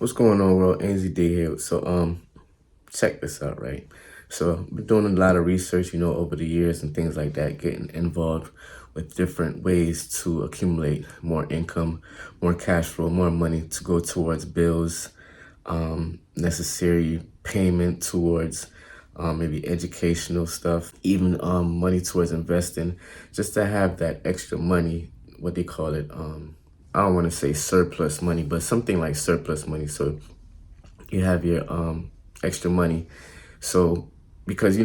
What's going on, world? NZD here. So, check this out, right? So, I've been doing a lot of research, over the years and things like that, getting involved with different ways to accumulate more income, more cash flow, more money to go towards bills, necessary payment towards maybe educational stuff, even money towards investing, just to have that extra money, what they call it. I don't want to say surplus money, but something like surplus money. So you have your extra money. So because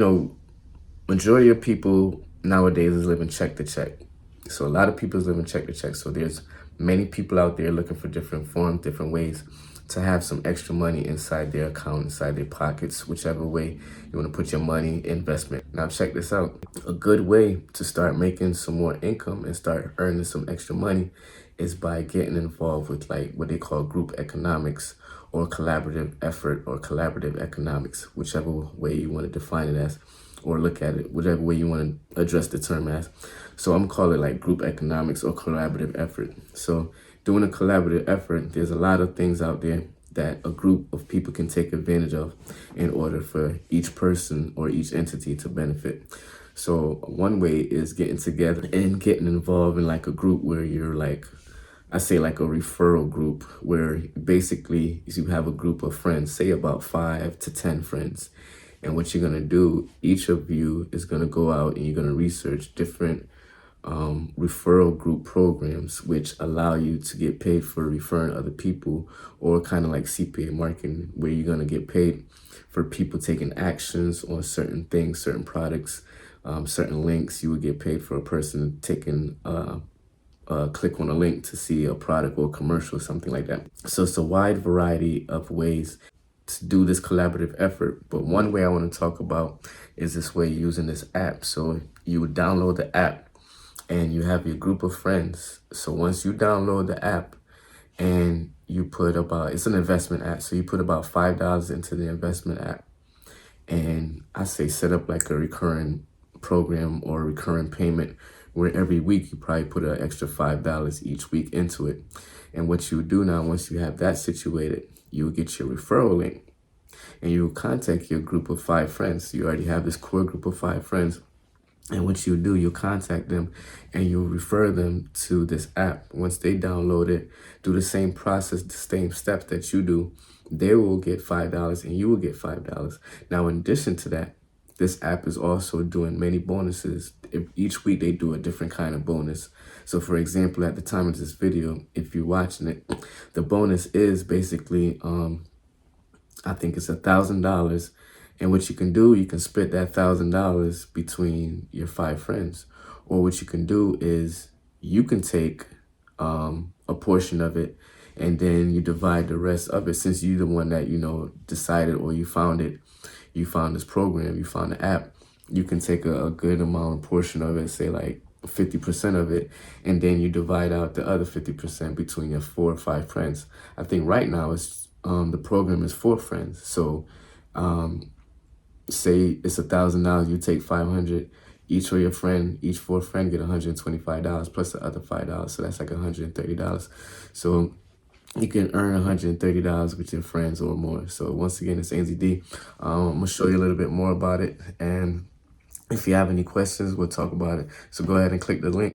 majority of people nowadays is living check to check. So a lot of people is living check to check. So there's many people out there looking for different forms, different ways to have some extra money inside their account, inside their pockets, whichever way you want to put your money investment. Now check this out. A good way to start making some more income and start earning some extra money is by getting involved with like what they call group economics or collaborative effort or collaborative economics, whichever way you want to define it as or look at it, whichever way you want to address the term as. So I'm calling it like group economics or collaborative effort. So doing a collaborative effort, there's a lot of things out there that a group of people can take advantage of in order for each person or each entity to benefit. So one way is getting together and getting involved in like a group where you're like, I say like a referral group, where basically you have a group of friends, say about 5 to 10 friends. And what you're going to do, each of you is going to go out and you're going to research different referral group programs, which allow you to get paid for referring other people, or kind of like CPA marketing, where you're going to get paid for people taking actions on certain things, certain products, certain links. You would get paid for a person taking click on a link to see a product or commercial, something like that. So it's a wide variety of ways to do this collaborative effort. But one way I want to talk about is this way using this app. So you would download the app and you have your group of friends. So once you download the app and you put about, it's an investment app. So you put about $5 into the investment app. And I say set up like a recurring program or recurring payment where every week you probably put an extra $5 each week into it. And what you do now, once you have that situated, you get your referral link and you contact your group of 5 friends. You already have this core group of 5 friends. And what you do, you contact them and you refer them to this app. Once they download it, do the same process, the same steps that you do, they will get $5 and you will get $5. Now, in addition to that, this app is also doing many bonuses. Each week they do a different kind of bonus. So for example, at the time of this video, if you're watching it, the bonus is basically, I think it's $1,000. And what you can do, you can split that $1,000 between your 5 friends. Or what you can do is you can take a portion of it and then you divide the rest of it. Since you're the one that, decided, or you found it, you found this program, you found the app, you can take a good amount, portion of it, say like 50% of it, and then you divide out the other 50% between your 4 or 5 friends. I think right now it's the program is 4 friends. So say it's $1,000, you take 500, each of your friend, each 4 friend get $125 plus the other $5. So that's like $130. So you can earn $130 with your friends or more. So once again, it's NZD. I'm gonna show you a little bit more about it. And if you have any questions, we'll talk about it. So go ahead and click the link.